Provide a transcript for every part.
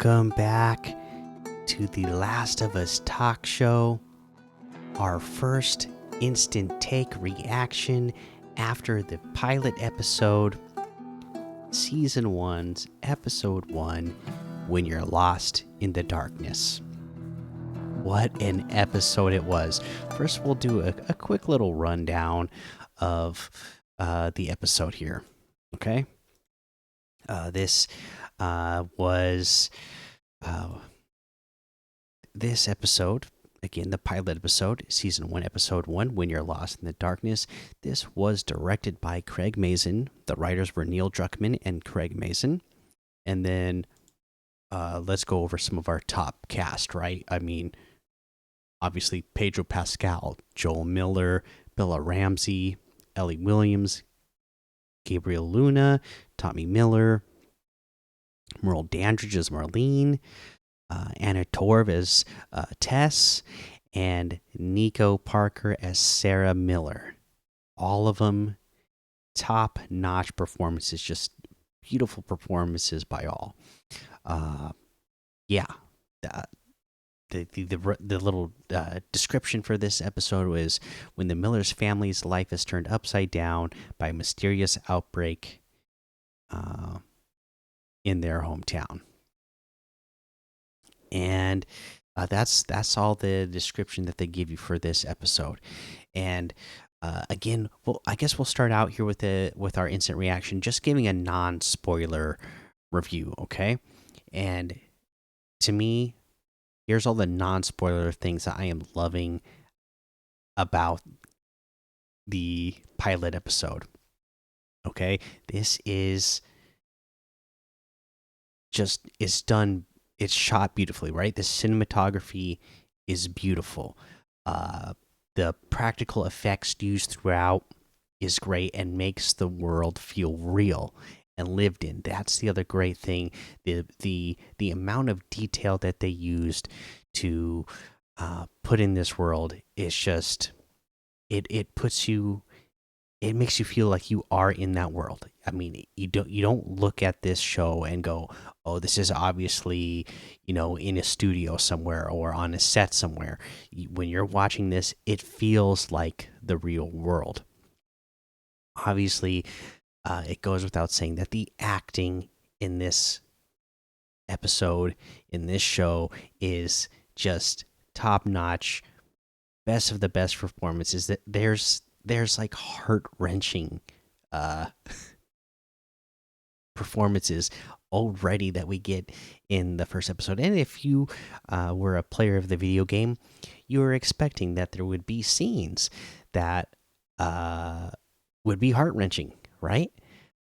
Welcome back to the Last of Us talk show, our first instant take reaction after the pilot episode, season 1's episode 1, When You're Lost in the Darkness. What an episode it was. First, we'll do a quick little rundown of the episode here. Okay? This was this episode, again, the pilot episode, season 1, episode 1, When You're Lost in the Darkness. This was directed by Craig Mazin. The writers were Neil Druckman and Craig Mazin. And then let's go over some of our top cast, right? I mean, obviously, Pedro Pascal, Joel Miller, Bella Ramsey, Ellie Williams, Gabriel Luna, Tommy Miller, Merle Dandridge as Marlene, Anna Torv as Tess, and Nico Parker as Sarah Miller. All of them top-notch performances, just beautiful performances by all. Yeah, the little description for this episode was when the Miller's family's life is turned upside down by a mysterious outbreak in their hometown. And that's all the description that they give you for this episode. And again, well, I guess we'll start out here with our instant reaction, just giving a non-spoiler review, okay? And to me, here's all the non-spoiler things that I am loving about the pilot episode. Okay, this is done. It's shot beautifully, right? The cinematography is beautiful. The practical effects used throughout is great and makes the world feel real and lived in. That's the other great thing. The amount of detail that they used to put in this world is just it puts you. It makes you feel like you are in that world. I mean, you don't look at this show and go, "Oh, this is obviously, in a studio somewhere or on a set somewhere." When you're watching this, it feels like the real world. Obviously, it goes without saying that the acting in this episode, in this show, is just top notch, best of the best performances. That there's like heart-wrenching performances already that we get in the first episode. And if you were a player of the video game, you were expecting that there would be scenes that would be heart-wrenching, right?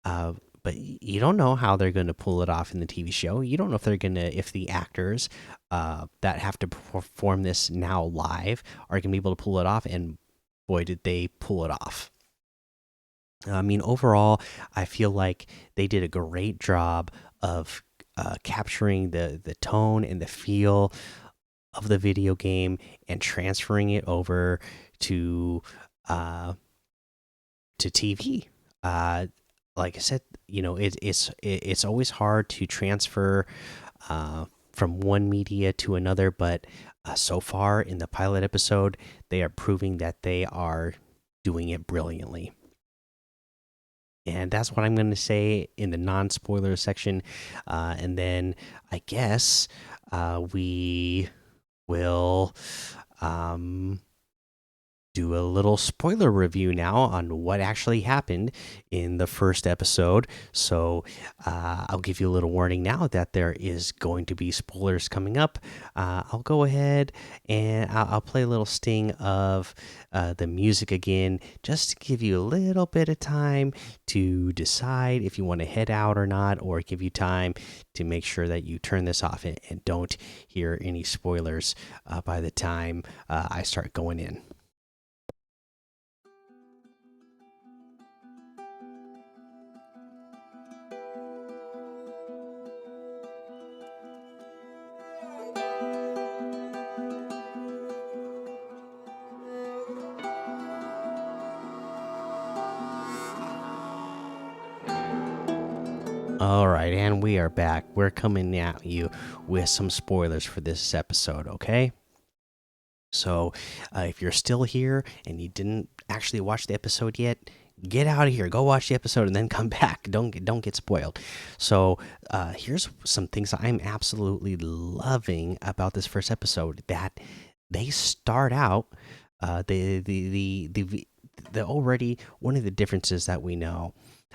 But you don't know how they're going to pull it off in the TV show. You don't know if the actors that have to perform this now live are going to be able to pull it off. And boy, did they pull it off. I mean, overall, I feel like they did a great job of capturing the tone and the feel of the video game and transferring it over to TV. Like I said, it's always hard to transfer from one media to another, but so far in the pilot episode, they are proving that they are doing it brilliantly. And that's what I'm going to say in the non-spoiler section. And then I guess we will do a little spoiler review now on what actually happened in the first episode. So I'll give you a little warning now that there is going to be spoilers coming up. I'll go ahead and I'll play a little sting of the music again, just to give you a little bit of time to decide if you want to head out or not, or give you time to make sure that you turn this off and don't hear any spoilers by the time I start going in. All right, and we are back. We're coming at you with some spoilers for this episode, okay? So, if you're still here and you didn't actually watch the episode yet, get out of here. Go watch the episode and then come back. Don't get spoiled. So, here's some things I'm absolutely loving about this first episode. That they start out the already one of the differences that we know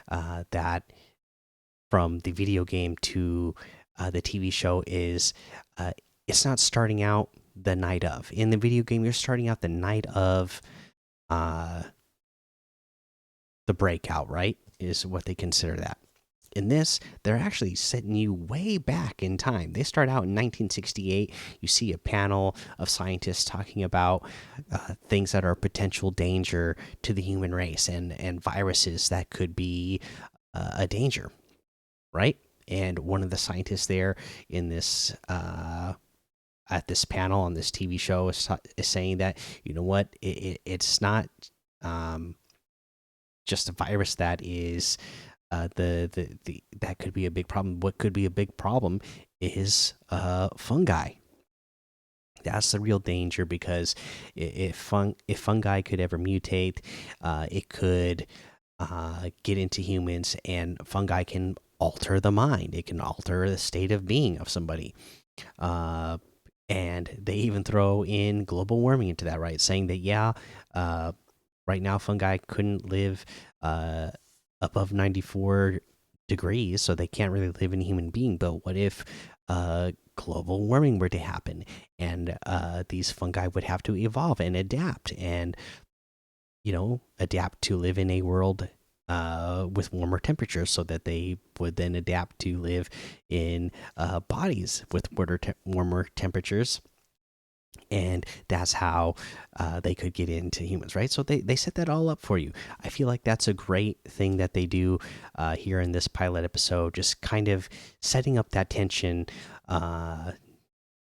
that from the video game to the TV show is it's not starting out the night of. In the video game, you're starting out the night of uh, the breakout, right? Is what they consider that. In this, they're actually setting you way back in time. They start out in 1968. You see a panel of scientists talking about things that are a potential danger to the human race and viruses that could be a danger, right? And one of the scientists there in this at this panel on this TV show is saying that, you know what, it's not um, just a virus that is that could be a big problem. What could be a big problem is fungi. That's the real danger because if fungi could ever mutate, it could get into humans, and fungi can alter the mind. It can alter the state of being of somebody. Uh, and they even throw in global warming into that, right? Saying that yeah, uh, right now fungi couldn't live uh, above 94 degrees, so they can't really live in a human being. But what if global warming were to happen, and these fungi would have to evolve and adapt, and adapt to live in a world with warmer temperatures, so that they would then adapt to live in bodies with warmer temperatures, and that's how they could get into humans, right? So they set that all up for you. I feel like that's a great thing that they do here in this pilot episode, just kind of setting up that tension,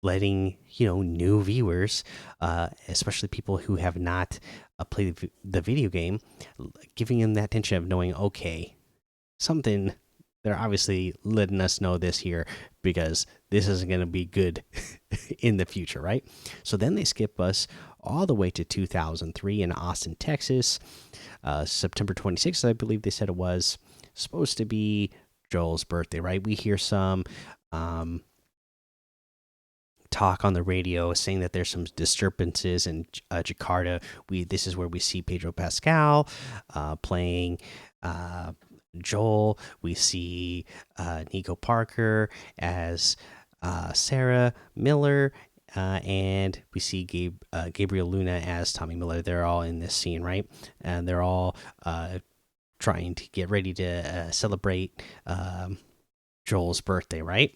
letting new viewers, especially people who have not played the video game, giving them that tension of knowing, okay, something, they're obviously letting us know this here because this isn't going to be good in the future, right? So then they skip us all the way to 2003 in Austin, Texas, September 26th, I believe they said it was supposed to be Joel's birthday, right? We hear some talk on the radio saying that there's some disturbances in Jakarta. This is where we see Pedro Pascal playing Joel. We see Nico Parker as Sarah Miller, and we see Gabriel Luna as Tommy Miller. They're all in this scene, right? And they're all trying to get ready to celebrate Joel's birthday, right?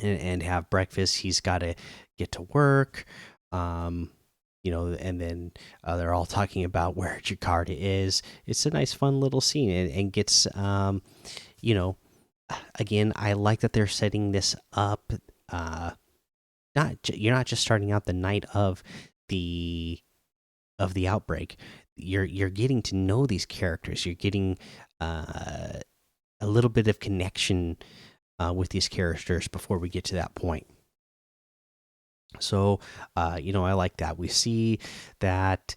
And have breakfast. He's got to get to work. And then they're all talking about where Jakarta is. It's a nice, fun little scene, and gets, again, I like that they're setting this up. You're not just starting out the night of the outbreak. You're getting to know these characters. You're getting a little bit of connection with these characters before we get to that point. So, I like that. We see that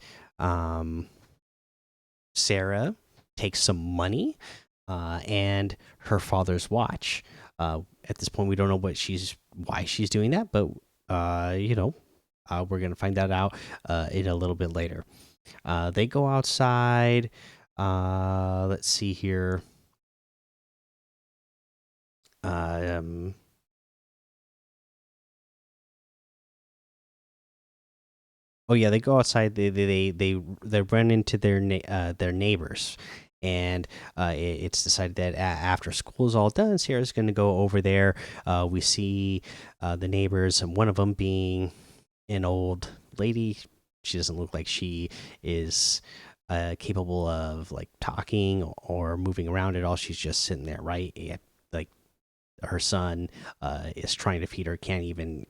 Sarah takes some money and her father's watch. At this point, we don't know why she's doing that, but we're gonna find that out in a little bit later. They go outside. Let's see here. Oh yeah, they go outside. They run into their neighbors, and it's decided that after school is all done, Sarah's going to go over there. We see the neighbors, and one of them being an old lady. She doesn't look like she is capable of like talking or moving around at all. She's just sitting there, right? Like her son is trying to feed her, can't even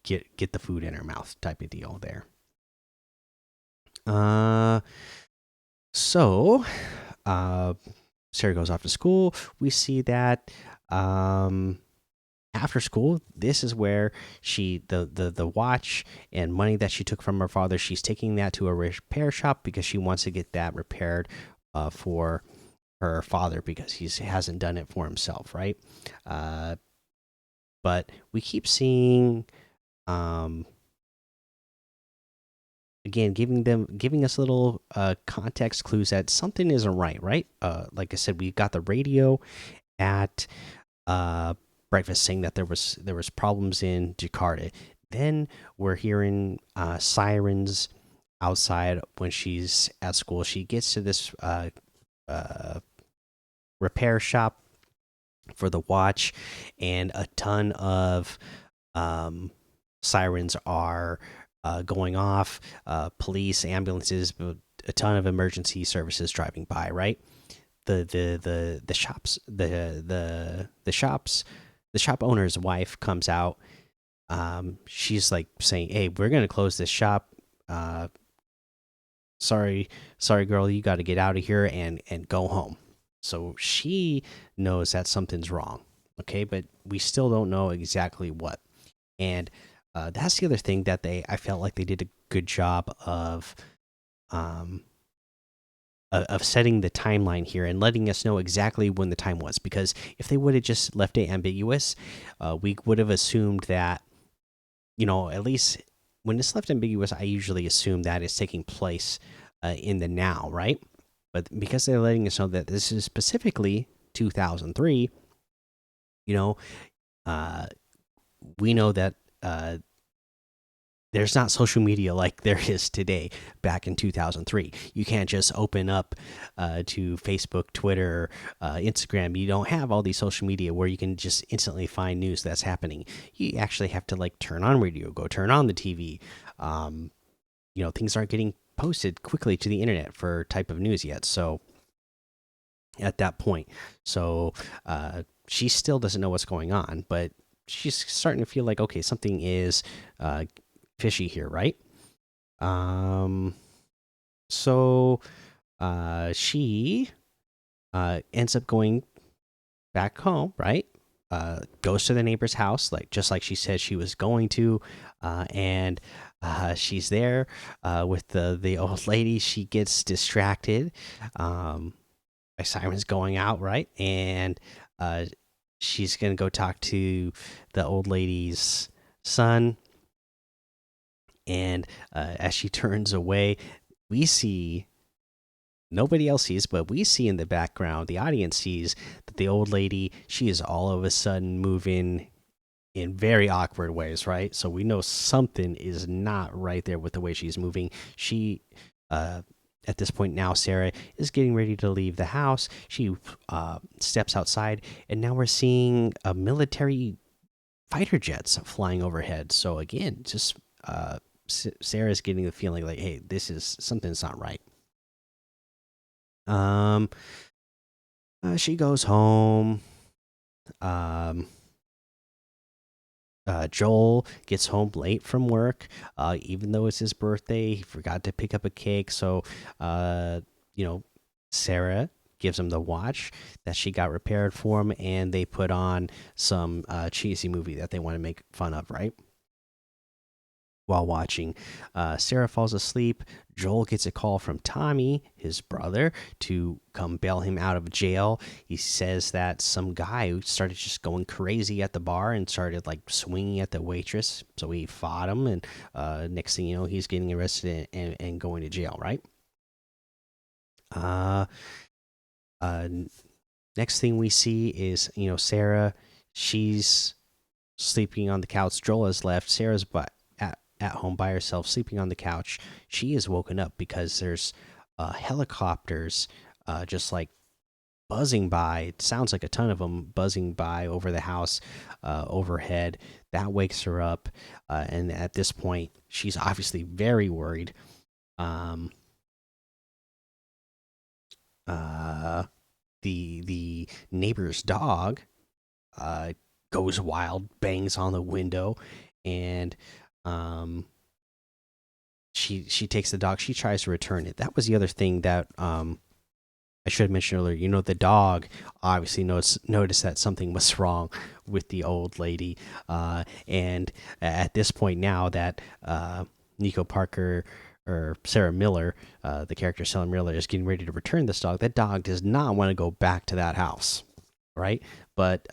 get the food in her mouth, type of deal there. Uh, so, uh, Sarah goes off to school. We see that after school, this is where the watch and money that she took from her father, she's taking that to a repair shop because she wants to get that repaired for her father because he hasn't done it for himself, right? Uh, but we keep seeing, um, again, giving us little context clues that something isn't right, right? Like I said, we got the radio at uh, breakfast saying that there was problems in Jakarta. Then we're hearing sirens outside when she's at school. She gets to this uh, repair shop for the watch, and a ton of um, sirens are going off. Police, ambulances, a ton of emergency services driving by. Right, the shops the shop owner's wife comes out. She's like saying, "Hey, we're gonna close this shop. Uh, sorry, girl, you got to get out of here and go home." So she knows that something's wrong. Okay, but we still don't know exactly what. And that's the other thing that I felt like they did a good job um of setting the timeline here and letting us know exactly when the time was. Because if they would have just left it ambiguous, we would have assumed that, at least when it's left ambiguous, I usually assume that it's taking place in the now, right? But because they're letting us know that this is specifically 2003, you know, uh, we know that there's not social media like there is today back in 2003. You can't just open up to Facebook, Twitter, Instagram. You don't have all these social media where you can just instantly find news that's happening. You actually have to like turn on radio, go turn on the TV. Things aren't getting posted quickly to the internet for type of news yet. So at that point, so she still doesn't know what's going on, but she's starting to feel like, okay, something is fishy here, right? Um, so she ends up going back home, right? Goes to the neighbor's house, like just like she said she was going to, and she's there with the old lady. She gets distracted by sirens going out, right? And she's gonna go talk to the old lady's son. And as she turns away, we see, nobody else sees, but we see in the background, the audience sees that the old lady, she is all of a sudden moving in very awkward ways, right? So we know something is not right there with the way she's moving. She, at this point now, Sarah is getting ready to leave the house. She steps outside, and now we're seeing a military fighter jets flying overhead. So again, just Sarah's getting the feeling like, hey, this is something's not right. Um, she goes home. Um, Joel gets home late from work. Even though it's his birthday, he forgot to pick up a cake. So, Sarah gives him the watch that she got repaired for him, and they put on some cheesy movie that they want to make fun of, right? While watching, Sarah falls asleep. Joel gets a call from Tommy, his brother, to come bail him out of jail. He says that some guy started just going crazy at the bar and started like swinging at the waitress. So he fought him, and next thing you know, he's getting arrested and going to jail, right? Uh, uh, Next thing we see is, Sarah. She's sleeping on the couch. Joel has left. Sarah's at home by herself, sleeping on the couch. She is woken up because there's helicopters just like buzzing by. It sounds like a ton of them buzzing by over the house overhead. That wakes her up, and at this point, she's obviously very worried. Um, uh, the neighbor's dog goes wild, bangs on the window, and um, she takes the dog. She tries to return it. That was the other thing that I should have mentioned earlier, the dog obviously noticed that something was wrong with the old lady, and at this point now that Nico Parker or Sarah Miller, the character Sarah Miller, is getting ready to return this dog. That dog does not want to go back to that house, right? But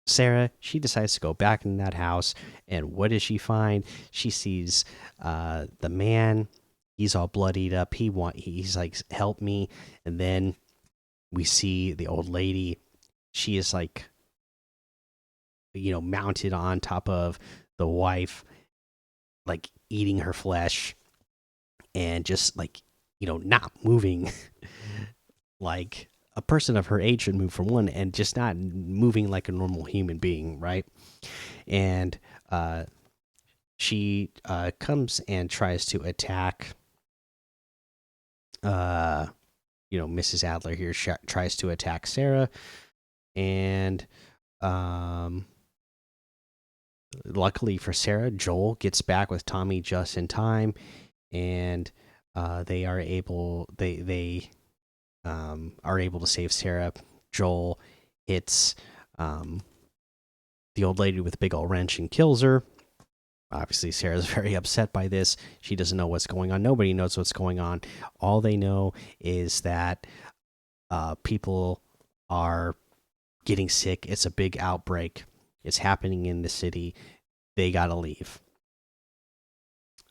Sarah, she decides to go back in that house, and what does she find? She sees the man. He's all bloodied up. He's like, "Help me!" And then we see the old lady. She is like, mounted on top of the wife, like eating her flesh, and just like, not moving like a person of her age should move, for one, and just not moving like a normal human being, right? And she comes and tries to attack uh Mrs. Adler here. Tries to attack Sarah, and luckily for Sarah, Joel gets back with Tommy just in time, and they are able are able to save Sarah. Joel hits the old lady with a big old wrench and kills her. Obviously, Sarah's very upset by this. She doesn't know what's going on. Nobody knows what's going on. All they know is that people are getting sick. It's a big outbreak. It's happening in the city. They gotta leave.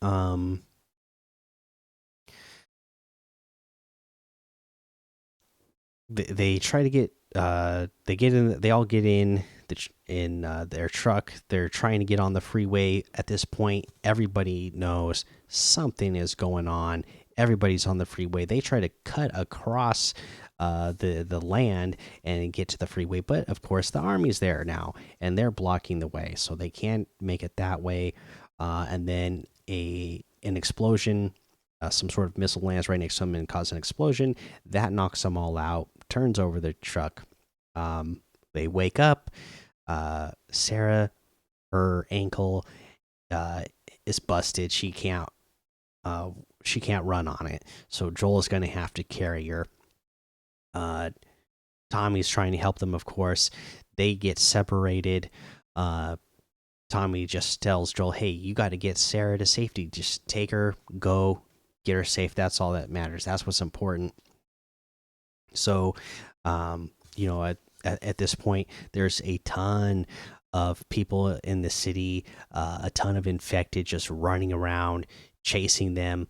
Um, they try to get they get in. They all get in their truck. They're trying to get on the freeway. At this point, everybody knows something is going on. Everybody's on the freeway. They try to cut across the land and get to the freeway, but of course the army's there now and they're blocking the way, so they can't make it that way. And then an explosion, some sort of missile lands right next to them and causes an explosion that knocks them all out, turns over the truck. They wake up. Sarah, her ankle is busted. She can't run on it, so Joel is going to have to carry her. Tommy's trying to help them, of course. They get separated. Tommy just tells Joel, "Hey, you got to get Sarah to safety. Just take her, go, get her safe. That's all that matters. That's what's important." So, at this point, there's a ton of people in the city, a ton of infected just running around, chasing them.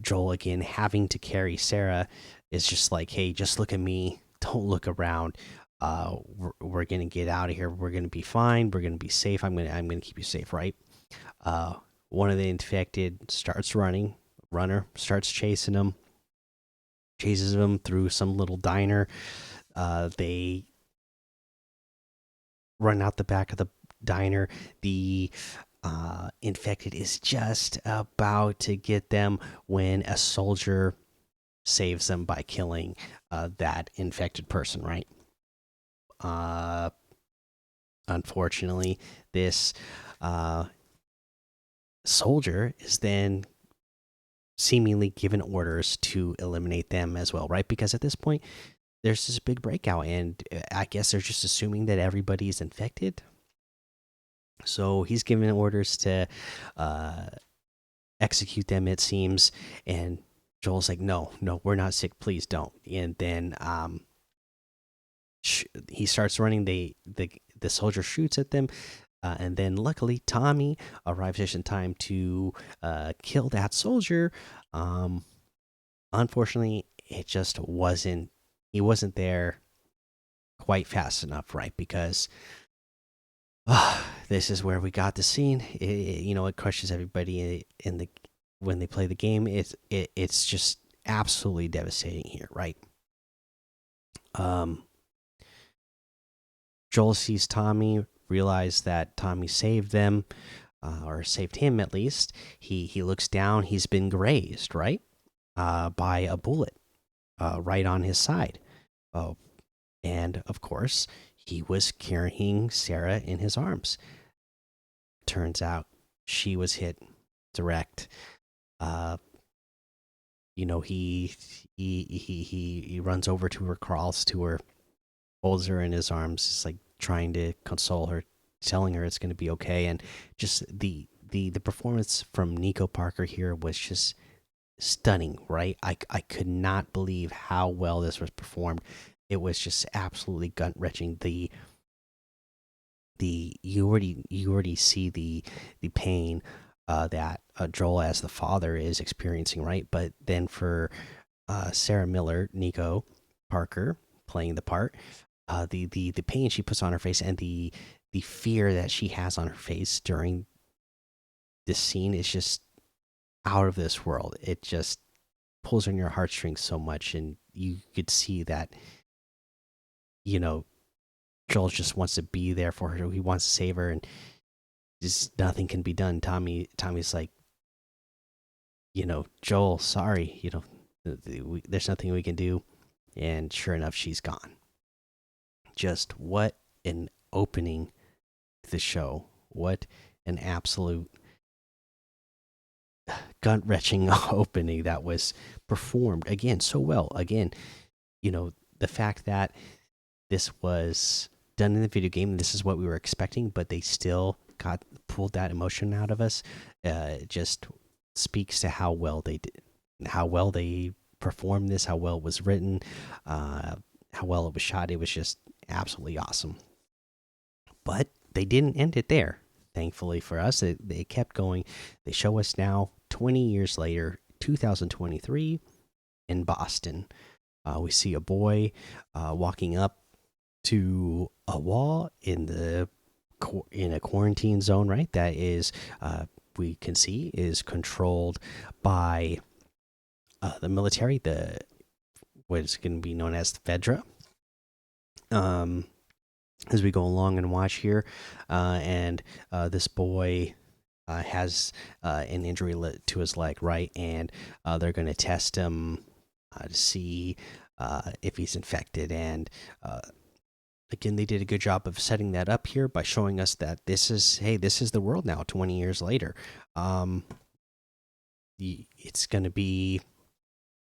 Joel, again, having to carry Sarah, is just like, "Hey, just look at me. Don't look around. We're gonna get out of here. We're gonna be fine. We're gonna be safe. I'm gonna keep you safe, right?" One of the infected starts running. Runner starts chasing him. Chases him through some little diner. They run out the back of the diner. The infected is just about to get them when a soldier saves them by killing that infected person, right? Uh, Unfortunately, this soldier is then seemingly given orders to eliminate them as well, right? Because at this point, there's this big breakout, and I guess they're just assuming that everybody's infected. So he's given orders to uh, execute them, it seems. And Joel's like, "No, no, we're not sick. Please don't." And then he starts running. The soldier shoots at them. And then, luckily, Tommy arrives just in time to kill that soldier. Unfortunately, it just wasn't. He wasn't there quite fast enough, right? Because this is where we got the scene. It crushes everybody in the when they play the game. It's just absolutely devastating here, right? Um, Joel sees Tommy, realize that Tommy saved them, or saved him at least. He looks down. He's been grazed, right, by a bullet, right on his side. Oh, and of course, he was carrying Sarah in his arms. Turns out she was hit direct. Uh, he runs over to her, crawls to her, holds her in his arms, just like trying to console her, telling her it's going to be okay. And just the performance from Nico Parker here was just stunning, right? I could not believe how well this was performed. It was just absolutely gut wrenching. The you already see the pain that Joel as the father is experiencing, right? But then for Sarah Miller, Nico Parker playing the part, the pain she puts on her face and the fear that she has on her face during this scene is just out of this world. It just pulls on your heartstrings so much, and you could see that you know Joel just wants to be there for her. He wants to save her, and just nothing can be done. Tommy's like, Joel, sorry, there's nothing we can do, and sure enough, she's gone. Just what an opening to the show! What an absolute gut wrenching opening that was performed again so well. Again, the fact that this was done in the video game, this is what we were expecting, but they still got pulled that emotion out of us. Just speaks to how well they did, how well they performed this, how well it was written, how well it was shot. It was just absolutely awesome. But they didn't end it there. Thankfully for us, they kept going. They show us now, 20 years later, 2023, in Boston. We see a boy walking up to a wall in a quarantine zone, right? That is, we can see, is controlled by the military, the what is going to be known as the Fedra. As we go along and watch here, and this boy has an injury to his leg, right? And they're going to test him to see if he's infected. And again, they did a good job of setting that up here by showing us that this is the world now, 20 years later. It's going to be,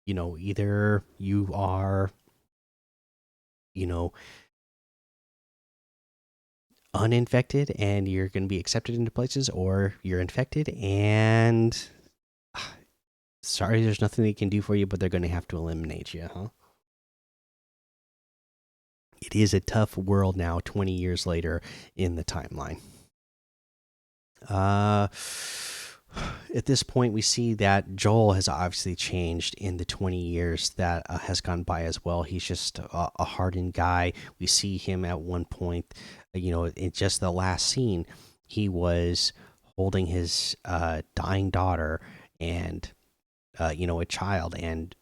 either you are, you know, uninfected and you're going to be accepted into places, or you're infected and sorry, there's nothing they can do for you, but they're going to have to eliminate you, huh? It is a tough world now, 20 years later in the timeline. At this point, we see that Joel has obviously changed in the 20 years that has gone by as well. He's just a hardened guy. We see him at one point, in just the last scene, he was holding his dying daughter and, a child, and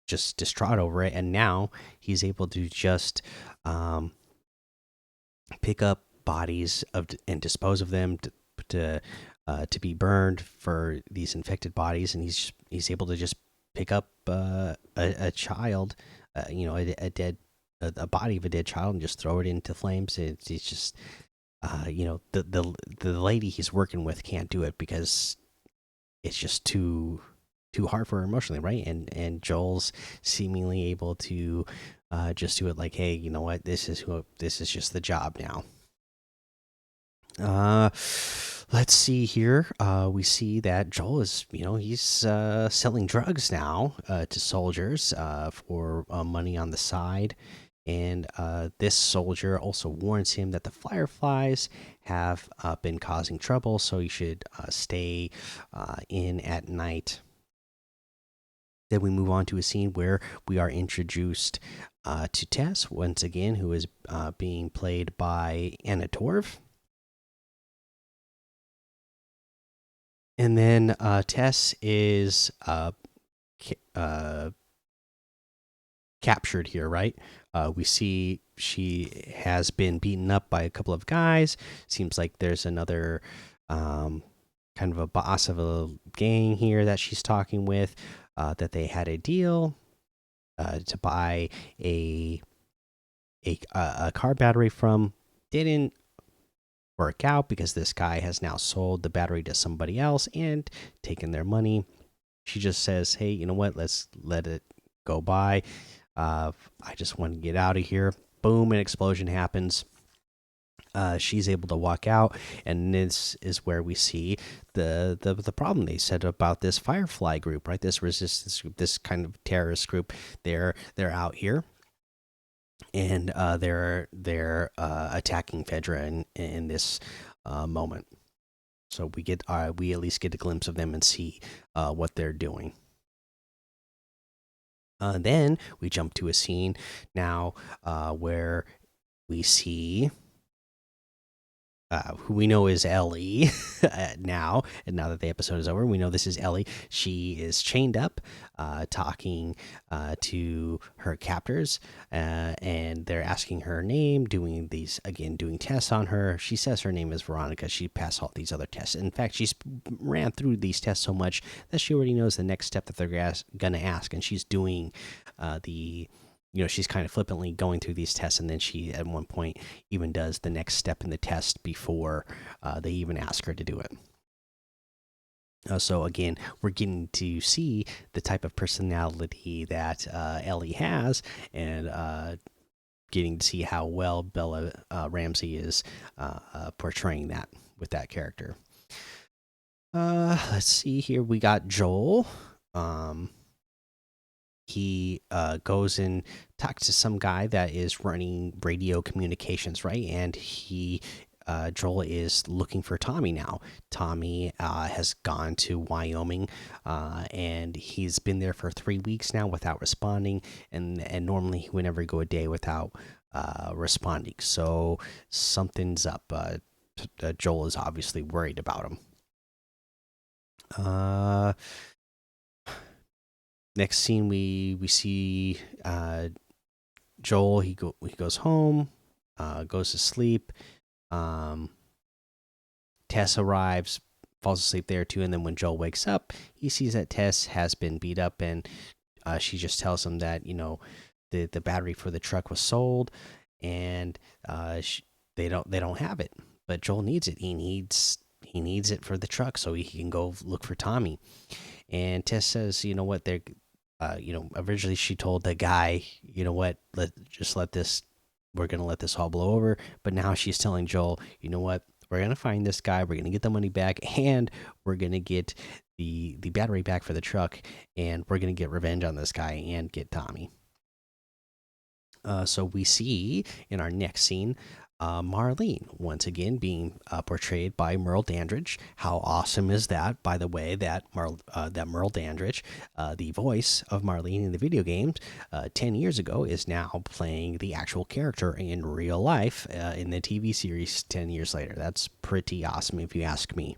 just distraught over it. And now he's able to just pick up bodies and dispose of them to be burned for these infected bodies, and he's able to just pick up a child, a dead a body of a dead child, and just throw it into flames. It's just the lady he's working with can't do it because it's just too hard for her emotionally, right? And Joel's seemingly able to just do it like, hey, you know what, this is just the job now. Let's see here. We see that Joel is, he's selling drugs now to soldiers for money on the side. And this soldier also warns him that the Fireflies have been causing trouble, so he should stay in at night. Then we move on to a scene where we are introduced to Tess once again, who is being played by Anna Torv. And then Tess is captured here, right? We see she has been beaten up by a couple of guys. Seems like there's another kind of a boss of a gang here that she's talking with. That they had a deal to buy a car battery from. Didn't work out because this guy has now sold the battery to somebody else and taken their money. she just says, "Hey, you know what? Let's let it go by. I just want to get out of here." Boom! An explosion happens. She's able to walk out, and this is where we see the problem they said about this Firefly group, right? This resistance group, this kind of terrorist group. They're out here, and they're attacking Fedra in this moment. So we at least get a glimpse of them and see what they're doing. Then we jump to a scene now where we see who we know is Ellie now. And now that the episode is over, we know this is Ellie. She is chained up, talking to her captors, and they're asking her name, doing tests on her. She says her name is Veronica. She passed all these other tests. In fact, she's ran through these tests so much that she already knows the next step that they're gonna ask, and she's doing the she's kind of flippantly going through these tests, and then she at one point even does the next step in the test before they even ask her to do it. So again, we're getting to see the type of personality that Ellie has, and getting to see how well Bella Ramsey is portraying that with that character. Let's see here. We got Joel. He goes and talks to some guy that is running radio communications, right? And Joel is looking for Tommy now. Tommy has gone to Wyoming, and he's been there for 3 weeks now without responding. And normally he would never go a day without responding. So something's up. Joel is obviously worried about him. Next scene, we see Joel. He goes home, goes to sleep. Tess arrives, falls asleep there too, and then when Joel wakes up, he sees that Tess has been beat up, and she just tells him that the battery for the truck was sold, and they don't have it, but Joel needs it. He needs it for the truck so he can go look for Tommy. And Tess says, "You know what? They're originally she told the guy, you know what, let this, we're gonna let this all blow over." But now she's telling Joel, you know what, we're gonna find this guy, we're gonna get the money back, and we're gonna get the battery back for the truck, and we're gonna get revenge on this guy and get Tommy. So we see in our next scene Marlene once again being portrayed by Merle Dandridge. How awesome is that, by the way, that Merle Dandridge, the voice of Marlene in the video games 10 years ago, is now playing the actual character in real life in the TV series 10 years later. That's pretty awesome if you ask me.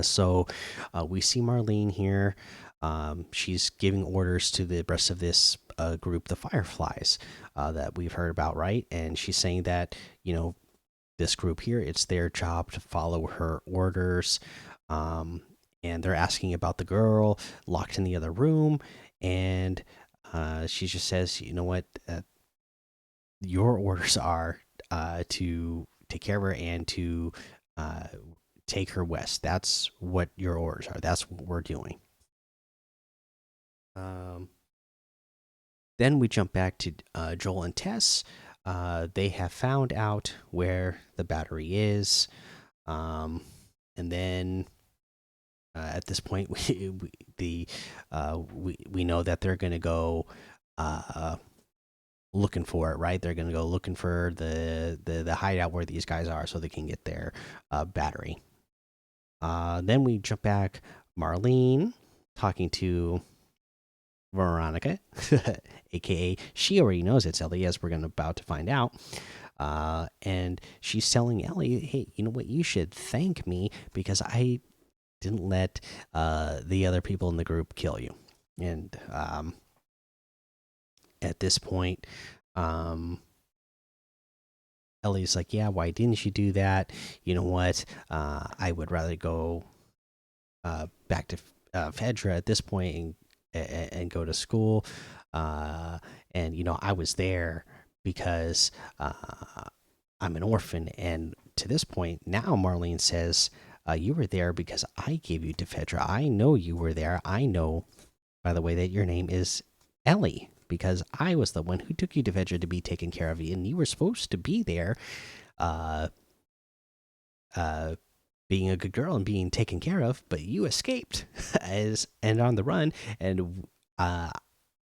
So we see Marlene here. She's giving orders to the rest of this group, the Fireflies, that we've heard about, right? And she's saying that, this group here, it's their job to follow her orders. And they're asking about the girl locked in the other room. And she just says, you know what? Your orders are to take care of her and to take her west. That's what your orders are. That's what we're doing. Then we jump back to Joel and Tess. They have found out where the battery is, and then at this point, we know that they're going to go looking for it. Right? They're going to go looking for the hideout where these guys are, so they can get their battery. Then we jump back. Marlene talking to Veronica, aka she already knows it's Ellie, as we're about to find out. And she's telling Ellie, "Hey, you know what? You should thank me because I didn't let the other people in the group kill you." And at this point, Ellie's like, "Yeah, why didn't you do that? You know what? I would rather go back to Fedra at this point and go to school. And I was there because I'm an orphan." And to this point now, Marlene says, You were there because I gave you to Fedra. I know you were there. I know, by the way, that your name is Ellie because I was the one who took you to Fedra to be taken care of, and you were supposed to be there, uh, uh, being a good girl and being taken care of, but you escaped as and on the run. And uh,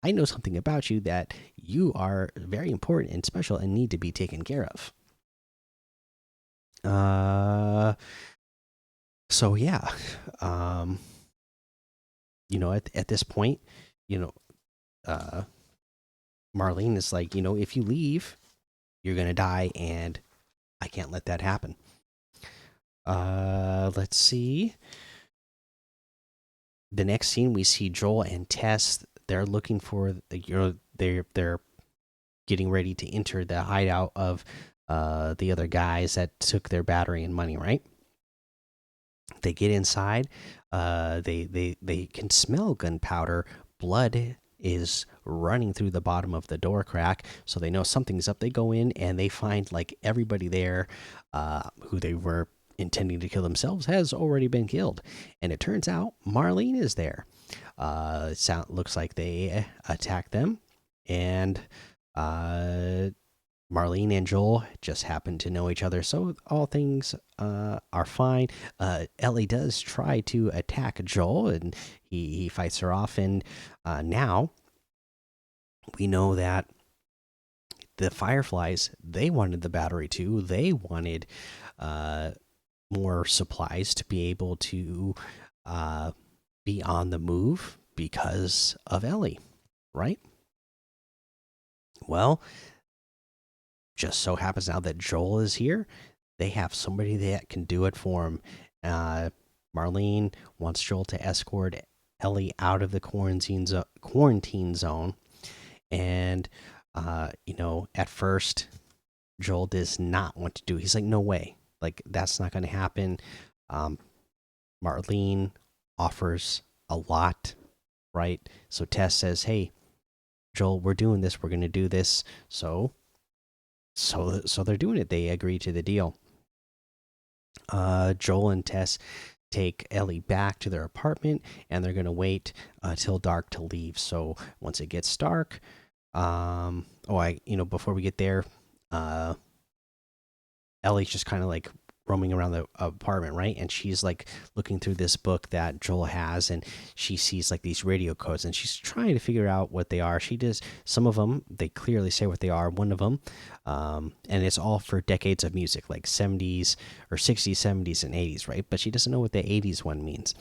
I know something about you that you are very important and special and need to be taken care of. Uh, so yeah, um, at this point, you know, uh, Marlene is like, if you leave, you're gonna die, and I can't let that happen. Let's see. The next scene, we see Joel and Tess. They're looking for, they're getting ready to enter the hideout of the other guys that took their battery and money. Right? They get inside. They can smell gunpowder. Blood is running through the bottom of the door crack, so they know something's up. They go in and they find like everybody there, who they were intending to kill themselves has already been killed, and it turns out Marlene is there. Looks like they attacked them, and uh, Marlene and Joel just happen to know each other, so all things are fine. Ellie does try to attack Joel, and he fights her off. And now we know that the Fireflies, they wanted the battery too. They wanted uh, more supplies to be able to uh, be on the move because of Ellie, right? Well, just so happens now that Joel is here. They have somebody that can do it for him. Uh, Marlene wants Joel to escort Ellie out of the quarantine zone, and at first Joel does not want to do it. He's like, "No way! Like that's not going to happen." Um, Marlene offers a lot, right? So Tess says, "Hey, Joel, we're doing this. We're going to do this." So they're doing it. They agree to the deal. Joel and Tess take Ellie back to their apartment, and they're gonna wait till dark to leave. So once it gets dark, before we get there, uh, Ellie's just kind of like roaming around the apartment, right? And she's like looking through this book that Joel has, and she sees like these radio codes, and she's trying to figure out what they are. She does some of them; they clearly say what they are. One of them, and it's all for decades of music, like 70s or 60s, 70s, and 80s, right? But she doesn't know what the 80s one means.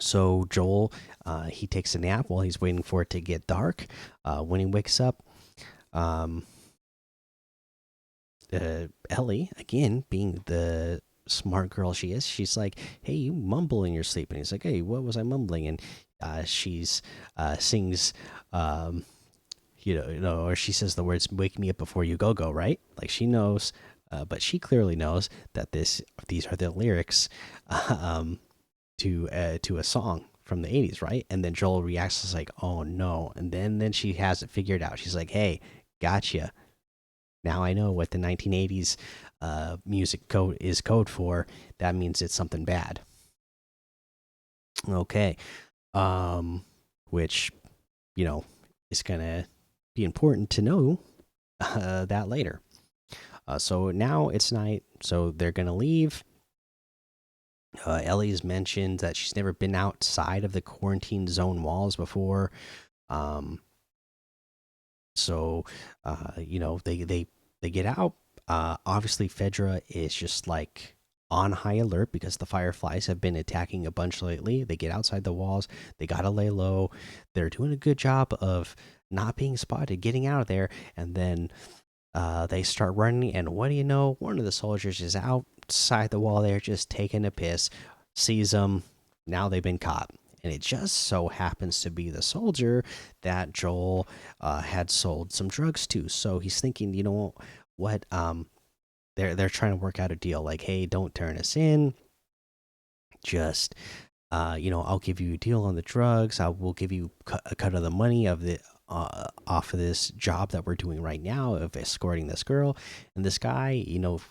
So Joel, he takes a nap while he's waiting for it to get dark. When he wakes up, um, Ellie, again, being the smart girl she is, she's like, "Hey, you mumble in your sleep," and he's like, "Hey, what was I mumbling?" And she's sings, or she says the words "Wake me up before you go go," right? Like she knows, but she clearly knows that these are the lyrics, um, to a song from the 80s, right? And then Joel reacts as like, "Oh no!" And then she has it figured out. She's like, "Hey, gotcha. Now I know what the 1980s music code is code for. That means it's something bad." Okay. Which, is going to be important to know that later. So now it's night. So they're going to leave. Ellie's mentioned that she's never been outside of the quarantine zone walls before. Um, they get out. Obviously, Fedra is just like on high alert because the Fireflies have been attacking a bunch lately. They get outside the walls. They gotta lay low. They're doing a good job of not being spotted, getting out of there, and then they start running. And what do you know? One of the soldiers is outside the wall there, just taking a piss. Sees them. Now they've been caught. And it just so happens to be the soldier that Joel had sold some drugs to. So he's thinking, you know what? They're trying to work out a deal. Like, hey, don't turn us in. Just, I'll give you a deal on the drugs. I will give you a cut of the money of off of this job that we're doing right now of escorting this girl. And this guy,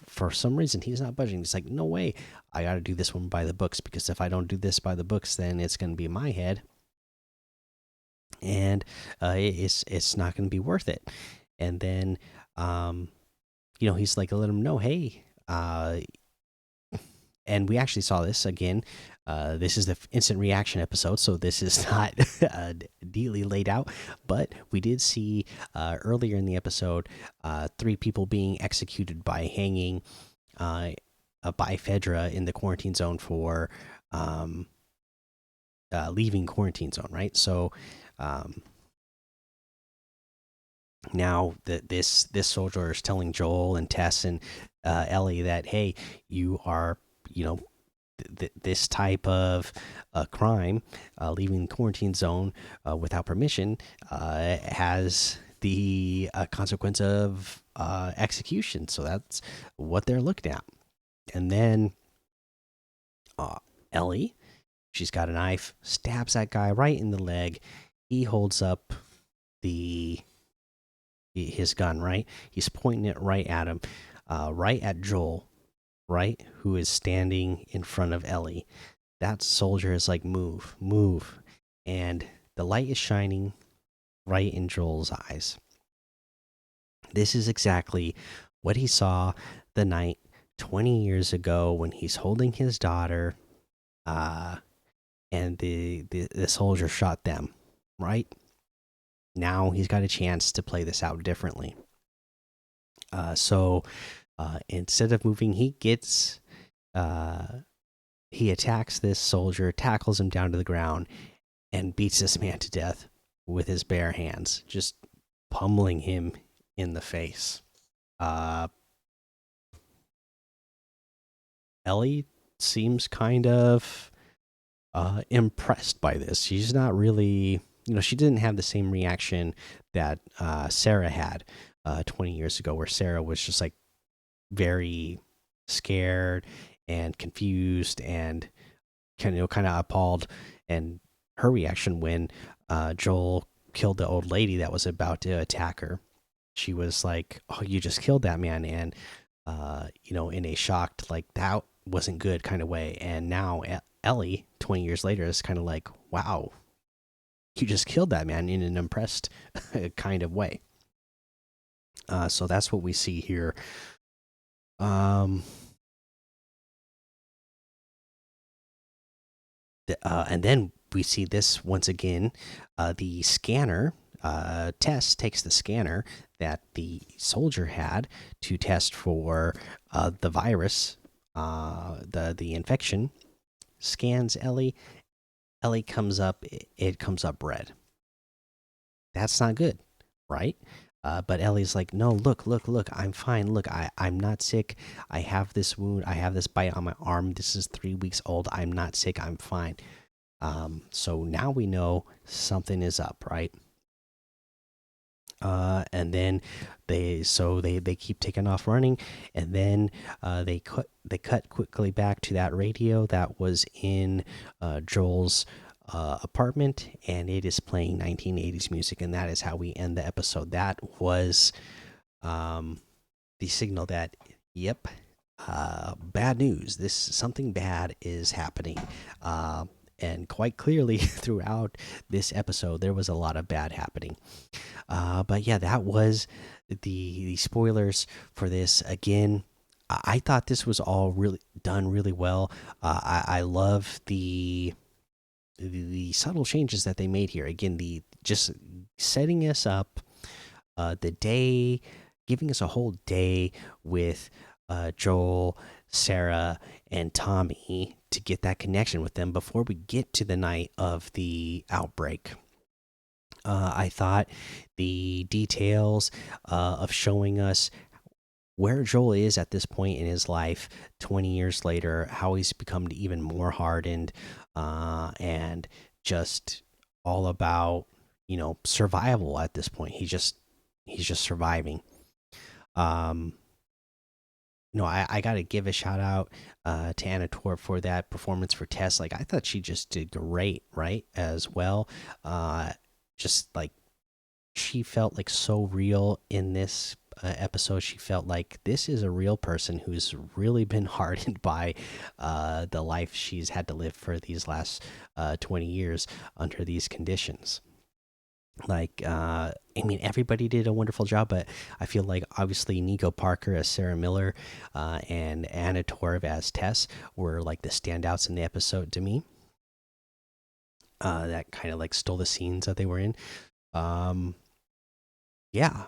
for some reason, he's not budging. He's like, no way, I got to do this one by the books, because if I don't do this by the books, then it's going to be in my head, and it's not going to be worth it. And then, he's like, let him know, hey, and we actually saw this again. This is the instant reaction episode, so this is not neatly laid out. But we did see earlier in the episode 3 people being executed by hanging by Fedra in the quarantine zone for leaving quarantine zone, right? So now this soldier is telling Joel and Tess and Ellie that, hey, you are, this type of crime, leaving the quarantine zone without permission, has the consequence of execution. So that's what they're looking at. And then Ellie, she's got a knife, stabs that guy right in the leg. He holds up his gun, right? He's pointing it right at him, right at Joel, right, who is standing in front of Ellie. That soldier is like, move, move. And the light is shining right in Joel's eyes. This is exactly what he saw the night 20 years ago when he's holding his daughter, and the soldier shot them, right? Now he's got a chance to play this out differently. So instead of moving, he attacks this soldier, tackles him down to the ground, and beats this man to death with his bare hands, just pummeling him in the face. Ellie seems kind of impressed by this. She's not really, she didn't have the same reaction that Sarah had 20 years ago, where Sarah was just like very scared and confused and kind of appalled. And her reaction when Joel killed the old lady that was about to attack her, she was like, "Oh, you just killed that man," and in a shocked, like, that wasn't good kind of way. And now Ellie, 20 years later, is kind of like, "Wow, you just killed that man," in an impressed kind of way. So that's what we see here. And then we see this once again. The scanner, Tess takes the scanner that the soldier had to test for the virus, the infection. Scans Ellie. Ellie comes up. It comes up red. That's not good, right? But Ellie's like, no, look, look, look, I'm fine. Look, I'm not sick. I have this wound. I have this bite on my arm. This is 3 weeks old. I'm not sick. I'm fine. So now we know something is up, right? And then they keep taking off running, and then they cut quickly back to that radio that was in Joel's apartment, and it is playing 1980s music, and that is how we end the episode. That was the signal that, yep, bad news. Something bad is happening. And quite clearly throughout this episode, there was a lot of bad happening. But yeah, that was the spoilers for this. Again, I thought this was all really done really well. I love the subtle changes that they made here. Again, the just setting us up, the day, giving us a whole day with Joel, Sarah, and Tommy to get that connection with them before we get to the night of the outbreak. I thought the details of showing us where Joel is at this point in his life, 20 years later, how he's become even more hardened, and just all about, survival at this point. He's just surviving. I got to give a shout out to Anna Torv for that performance for Tess. Like, I thought she just did great, right, as well. Just like she felt like so real in this episode. She felt like this is a real person who's really been hardened by the life she's had to live for these last 20 years under these conditions. Like, I mean, everybody did a wonderful job, but I feel like obviously Nico Parker as Sarah Miller and Anna Torv as Tess were like the standouts in the episode to me. That kind of like stole the scenes that they were in. Um, yeah.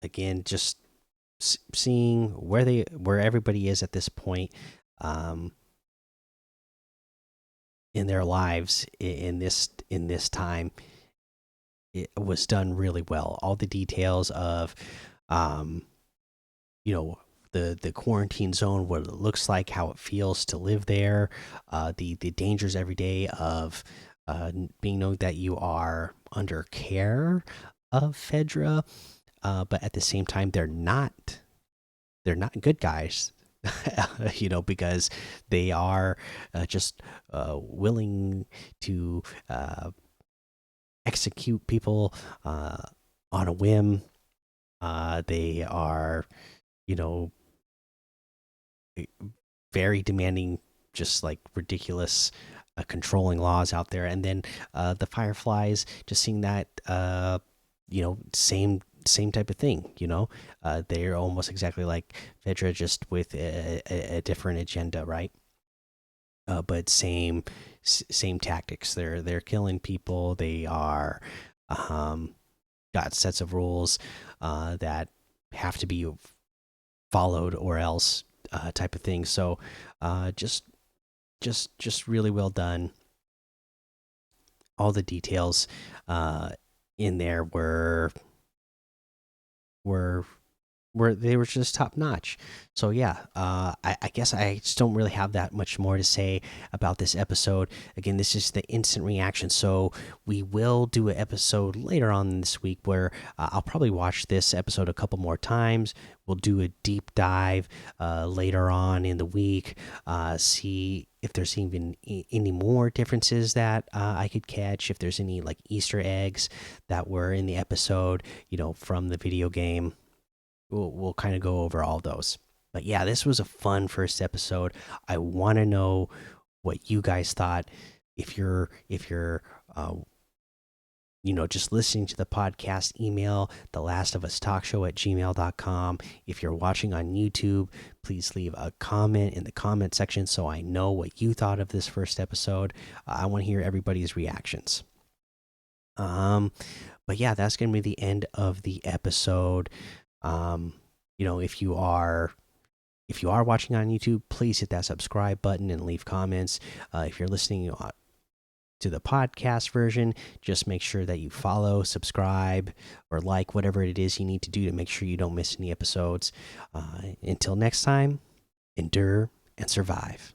Again, just seeing where everybody is at this point um, in their lives in this time, it was done really well. All the details of, um, you know, the quarantine zone, what it looks like, how it feels to live there, the dangers every day of being known that you are under care of Fedra, but at the same time they're not good guys. You know, because they are just willing to execute people on a whim. They are, you know, very demanding, just like ridiculous, controlling laws out there. And then the Fireflies, just seeing that, you know, same type of thing. You know, they're almost exactly like Fedra, just with a different agenda, right? But same tactics. They're killing people. They are um, got sets of rules that have to be followed or else, type of thing. So just really well done. All the details in there were they were just top notch. So yeah, I guess I just don't really have that much more to say about this episode. Again, this is the instant reaction, so we will do an episode later on this week where I'll probably watch this episode a couple more times. We'll do a deep dive later on in the week, see if there's even any more differences that I could catch, if there's any like Easter eggs that were in the episode, you know, from the video game. We'll kind of go over all those. But yeah, this was a fun first episode. I want to know what you guys thought. If you're you know, just listening to the podcast, email the last of us talk show at gmail.com. If you're watching on YouTube, please leave a comment in the comment section so I know what you thought of this first episode. I want to hear everybody's reactions. But yeah, that's gonna be the end of the episode. um you know, if you are watching on YouTube, please hit that subscribe button and leave comments. If you're listening to the podcast version, just make sure that you follow, subscribe, or like whatever it is you need to do to make sure you don't miss any episodes. Until next time, endure and survive.